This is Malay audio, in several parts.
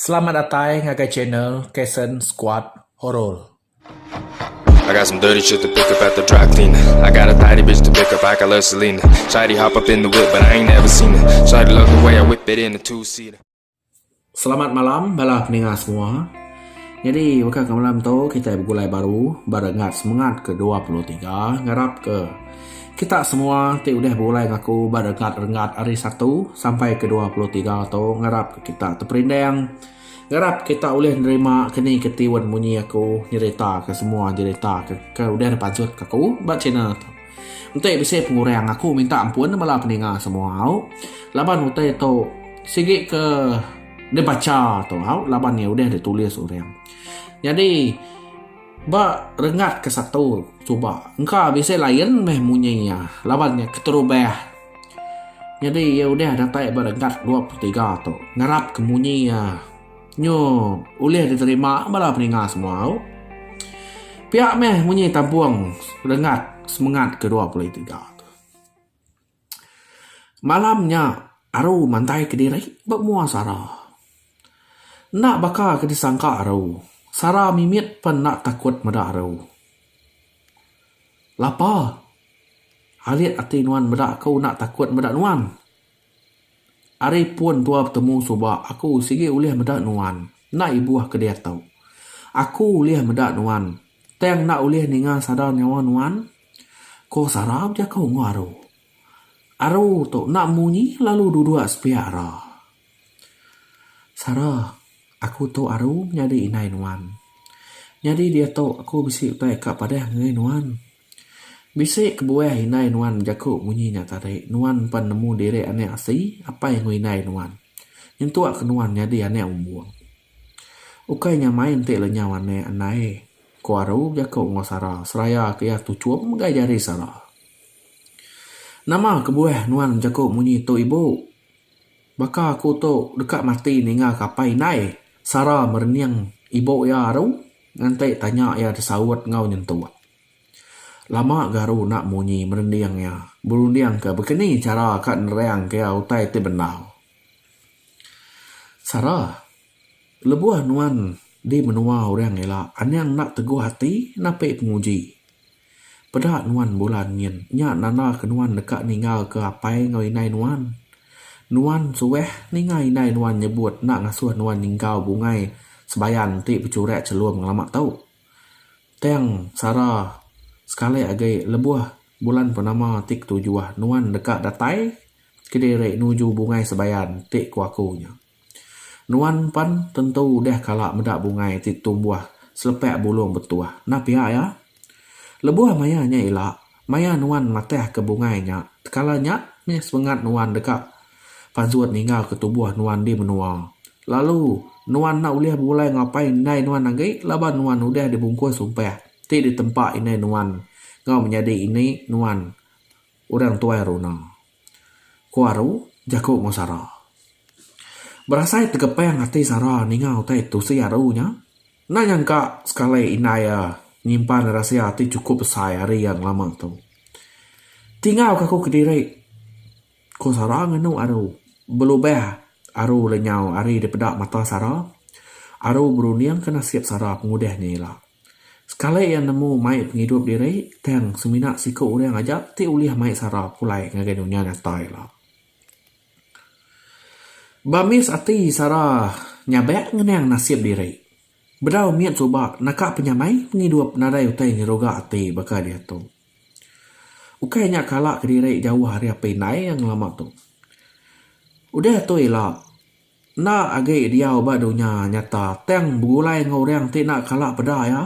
Selamat datang ke channel Kasen Squad Horror. I got some dirty shit to pick up at the dry cleaner. I got a tidy bitch to pick up, I got love Selena. Shawty hop up in the whip, but I ain't never seen her. Shawty love the way I whip it in a two-seater. Selamat malam bala pendengar semua. Jadi pada malam tu kita bergulai baru barengat semangat ke-23 ngarap ke kita semua ti udah bergulai ngaku barengat rengat hari 1 sampai ke-23 tu ngarap ke kita terperindang. Garap kita boleh nerima kini ketiwan bunyi aku nyerita ke semua cerita ke udah pancut ke aku buat channel tu. Untuk bisa pengurang aku minta ampun malah pendengar semua. Laban untuk itu sigi ke dia baca tu. Laban ya udah ditulis orang. Jadi ba rengat ke satu coba. Engkau bisa lain meh munyinya. Labannya keterubah. Jadi ya udah datai berengat 23 tu. Ngarap kemunyinya. Nyo, boleh diterima malah pendengar semua. Pihak meh bunyi tampuang rengat semangat ke-23. Malamnya aru mantai ke diri bermua Sarah. Nak bakal ke disangka aru. Sarah mimit pen nak takut medak aru. Lapa? Halit hati nuan medak kau nak takut medak nuan. Hari pun tua bertemu subak, aku sigi ulih medak nuan. Nak ibuah ke dia tahu. Aku ulih medak nuan. Teng nak ulih ningal sadar nyawa nuan. Ko sarap dia kau ngaru. Aru tu nak munyi lalu duduk sepiara. Sarah, aku tu aru nyadi inai nuan. Jadi dia tahu aku bisik utai kak pada ngai nuan. Bisik kebuah inai nuan jaku munyinya tadi. Nuan pan nemu diri ane asi. Apa yang inai nuan. Nyentuak ke nuan jadi ane umbuang. Ukainya main te lenyaw ane anai. Kuaru jaku ngosara. Seraya kaya tucuam gajari sarah. Nama kebuah nuan jaku munyi tu ibu. Baka aku tu dekat mati ninga kapai inai. Sarah mereniang ibu ya aru. Ngantai tanya ya disawat ngau nyentuak. Lama garu nak munyi merendiangnya. Berundiang ke begini cara kat nerang ke utai te benau. Sarah, lebuah nuan di menua orang elak. Anyang nak teguh hati, nape penguji. Pedak nuan bulan nyin. Nyak nana ke nuan dekat ningal ke apai ngau inai nuan. Nuan suweh ningai inai nuan nyebut nak ngasuh nuan ninggau bungai. Sebayan ti pecurek celuam ngelamak tau. Teng, Sarah, sekali agai lebuah bulan pernama tik tujuah nuan dekat datai kediri nuju bungai sebayan tik kuakunya. Nuan pan tentu dah kalak medak bungai tik tumbuh selepek bulung betuah. Nah pihak ya. Lebuah mayanya ilak. Maya nuan mateh ke bungainya. Tekalanya ni semangat nuan dekat panzuat ninggal ke tubuh nuan di menua. Lalu nuan nak uliah bulai ngapain nai nuan agai laban nuan udah dibungkus sumpah. Ti di tempat ini nuan. Ngau menjadi ini nuan. Orang tua runa. Kuaru jaku ngosara. Berasai tegepeng hati Sarah ni ngau tai tu si arunya. Nak nyangka sekali inaya nyimpan rahsia hati cukup besar hari yang lama tu. Tinggal kaku kediri. Ko Sarah ngenu aru. Belubah aru lenyau hari di pedak mata Sarah. Aru beruniang kena siap Sarah pengudahnya ilah. Sekali yang nemu mai penghidup diri, teng seminak siku orang ajak, ti uliah mai Sarah pulai ngagai dunia nyata lah. Bamis ati Sarah nyabek ngenang nasib diri. Bedau miat coba nakak penyamai penghidup nadai utai niroga ati baka dia tu. Ukainya kalak ke diri jauh hari apa nai yang lama tu. Udah tu ilah. Na agai dia obat dunia nyata, teng begulai ngorang ti nak kalak peda ya.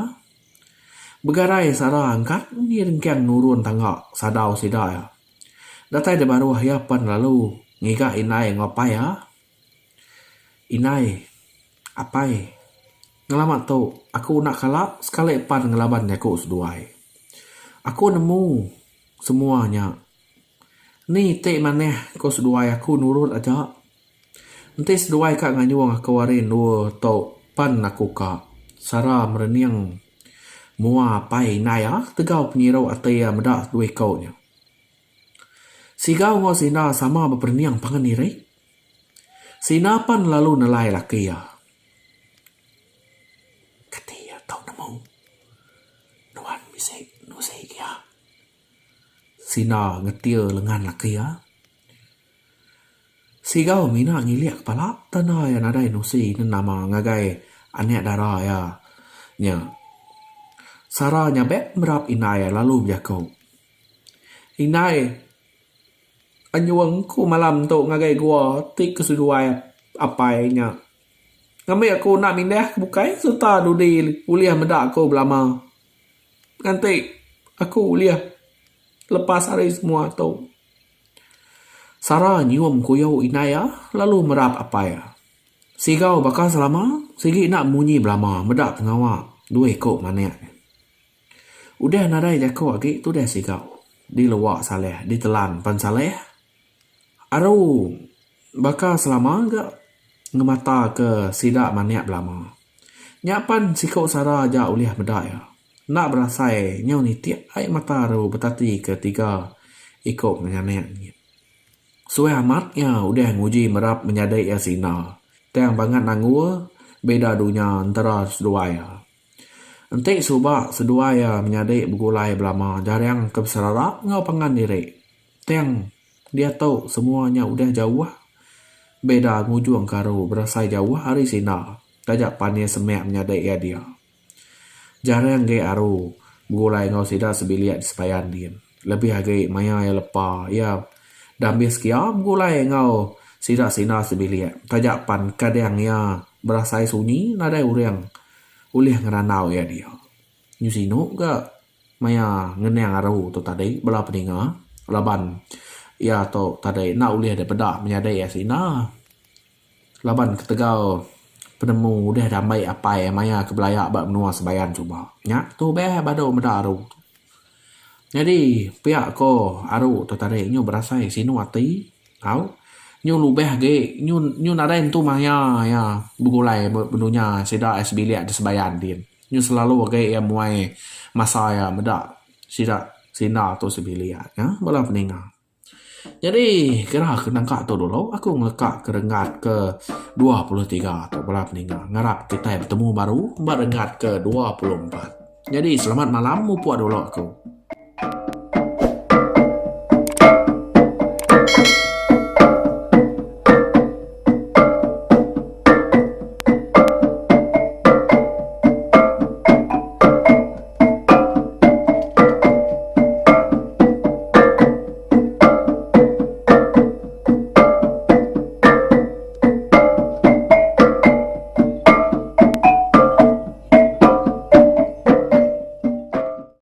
Begarai Sarah angkat, ni rengkang nurun tangga, sadau sidaya. Datai de baru hiapan lalu, ngigak inai ngapai ya? Inai, apai? Ngelamat tu, aku nak kalak, sekali pan ngelaban aku seduai. Aku nemu semuanya. Ni te maneh ko seduai aku nurut aja. Nanti seduai kak nganyuang aku warin dua tau pan aku kak. Sarah mereniang. Mua pai naya tegau penyirau ataya medak dua kaunya. Sigau ngau sina sama berperniang pangan diri. Sinapan lalu nelai laki ya. bisik nusik ya. Sina ngetir lengan laki ya. Sigau mina ngiliak kepala tanah yang ada nusi nama ngagai anek darah ya. Nya. Sarah nyabek merap inai lalu berjakau. Inai, anyuang ku malam tu ngagai gua tik kesuduai apainya. Ngambil aku nak mindah bukai serta dudi uliah medak aku belama. Nanti aku uliah lepas hari semua tu. Sarah nyium kuyau inaya lalu merap apai. Sigau bakal selama sigi nak munyi belama medak pengawak dua ekor manik. Udah nadai jakau lagi tu dah sigau. Di luak saleh, di telan pan saleh. Aru bakal selama enggak ngemata ke sidak maniak belama. Nyapan sikau Sarah ja uliah medak ya. Nak berasai nyau ni tiap air mata aru betati ketiga ikut menyanek ni. Suai amat ya udah nguji merap menyadai ya sina. Tiang banget nangua beda dunia antara sedua ya. Entik subak sedua ya menyadai begulai belama jarang kebesaran ngau pangan diri. Tiang dia tahu semuanya udah jauh. Beda ngujung karu berasai jauh hari sina. Tajak pania semek menyadai ya dia. Jarang ge aru begulai ngau sida sebiliat di sepayan dia. Lebih lagi maya ya lepa ya. Dambis kia begulai ngau sida sina sebiliat. Tajak pan kadang ya berasai sunyi nadai uriang. Ulih ngeranau ya dia. Nyusino ke maya ngeneng aru tu tadi bela peninga laban ya tu tadi nak ulih ada pedak menyadai ya sina. Laban ketegau penemu udah damai apa ya maya kebelayak bak menua sebayan cuba. Nyak tu beh bado meda aru. Jadi pihak ko aru tu tadi nyu berasai sinu ati. Au nyu lubeh ge nyu naren tu maya ya begulai benunya sida esbiliak di sebayan din. Nyu selalu ge ya muai masa ya meda sida sina tu sebiliak ya bola peninga. Jadi kira kenangka tu dulu aku ngelekak kerengat ke 23 atau bola peninga. Ngarap kita bertemu baru berengat ke 24. Jadi selamat malam mupuak dulu aku.